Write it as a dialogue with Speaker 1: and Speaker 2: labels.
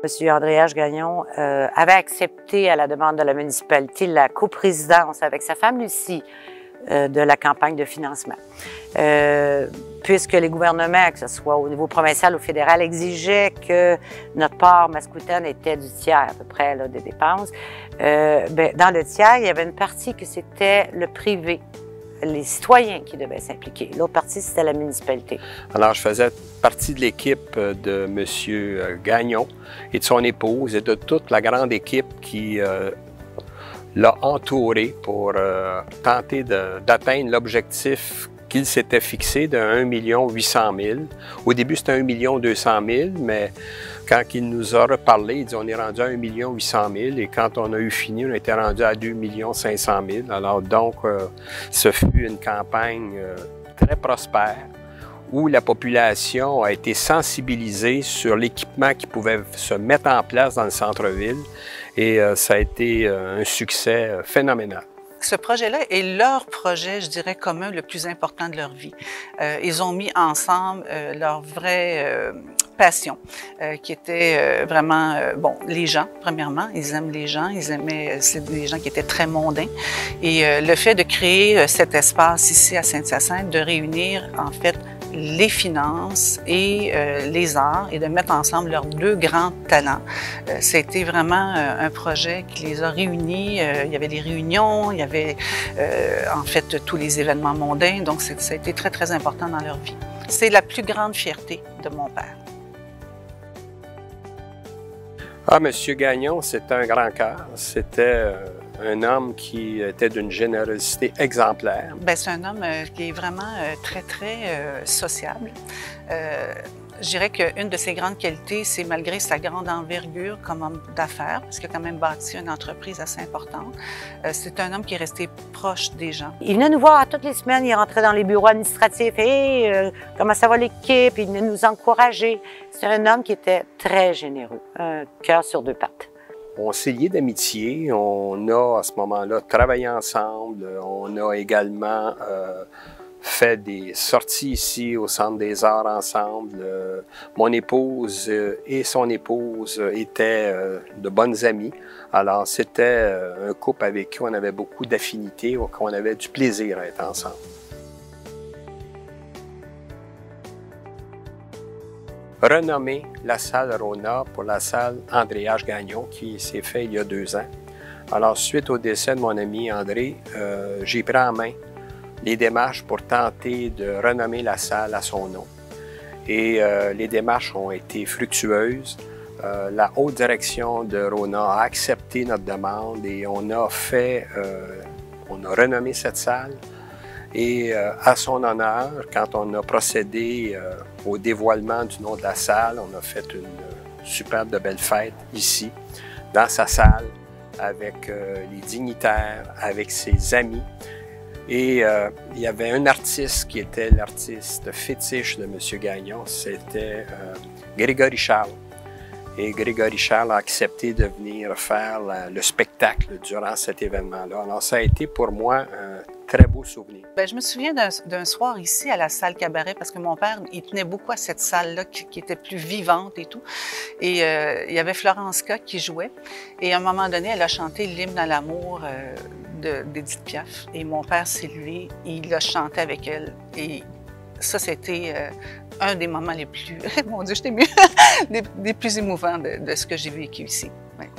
Speaker 1: M. André-H. Gagnon avait accepté à la demande de la municipalité la coprésidence avec sa femme Lucie de la campagne de financement. Puisque les gouvernements, que ce soit au niveau provincial ou fédéral, exigeaient que notre part mascoutaine était du tiers à peu près là, des dépenses, dans le tiers, il y avait une partie que c'était le privé, les citoyens qui devaient s'impliquer. L'autre partie, c'était la municipalité.
Speaker 2: Alors, je faisais partie de l'équipe de M. Gagnon et de son épouse et de toute la grande équipe qui l'a entouré pour tenter d'atteindre l'objectif qu'il s'était fixé de 1 800 000. Au début, c'était 1 200 000, mais quand il nous a reparlé, il dit on est rendu à 1 800 000 et quand on a eu fini, on était rendu à 2 500 000. Alors donc, ce fut une campagne très prospère où la population a été sensibilisée sur l'équipement qui pouvait se mettre en place dans le centre-ville et ça a été un succès phénoménal.
Speaker 3: Ce projet-là est leur projet, je dirais, commun le plus important de leur vie. Ils ont mis ensemble leur vraie passion, qui était vraiment, bon, les gens, premièrement. Ils aiment les gens, c'est des gens qui étaient très mondains. Et le fait de créer cet espace ici à Saint-Hyacinthe, de réunir, en fait, les finances et les arts et de mettre ensemble leurs deux grands talents. C'était vraiment un projet qui les a réunis. Il y avait des réunions, il y avait en fait tous les événements mondains, donc ça a été très, très important dans leur vie. C'est la plus grande fierté de mon père.
Speaker 2: Ah, M. Gagnon, c'était un grand cœur. C'était un homme qui était d'une générosité exemplaire.
Speaker 3: Bien, c'est un homme qui est vraiment très, très sociable. Je dirais qu'une de ses grandes qualités, c'est malgré sa grande envergure comme homme d'affaires, parce qu'il a quand même bâti une entreprise assez importante, c'est un homme qui est resté proche des gens.
Speaker 1: Il venait nous voir toutes les semaines, il rentrait dans les bureaux administratifs. « Hey, comment ça va l'équipe? » Il venait nous encourager. C'est un homme qui était très généreux, un cœur sur deux pattes.
Speaker 2: On s'est liés d'amitié, on a à ce moment-là travaillé ensemble, on a également fait des sorties ici au Centre des Arts ensemble. Mon épouse et son épouse étaient de bonnes amies. Alors c'était un couple avec qui on avait beaucoup d'affinités, qu'on avait du plaisir à être ensemble. Renommer la salle Rona pour la salle André-H. Gagnon qui s'est fait il y a 2 ans. Alors suite au décès de mon ami André, j'ai pris en main les démarches pour tenter de renommer la salle à son nom. Et les démarches ont été fructueuses. La haute direction de Rona a accepté notre demande et on a renommé cette salle. Et à son honneur, quand on a procédé au dévoilement du nom de la salle, on a fait une superbe de belle fête ici, dans sa salle, avec les dignitaires, avec ses amis. Et il y avait un artiste qui était l'artiste fétiche de M. Gagnon, c'était Grégory Charles. Et Grégory Charles a accepté de venir faire le spectacle durant cet événement-là. Alors ça a été pour moi un très beau souvenir.
Speaker 3: Bien, je me souviens d'un soir ici à la salle Cabaret, parce que mon père, il tenait beaucoup à cette salle-là qui était plus vivante et tout. Et il y avait Florence K qui jouait. Et à un moment donné, elle a chanté l'hymne à l'amour d'Édith Piaf. Et mon père s'est levé, il l'a chanté avec elle. Et ça, c'était un des moments les plus, mon Dieu, j'étais mieux, des plus émouvants de ce que j'ai vécu ici. Ouais.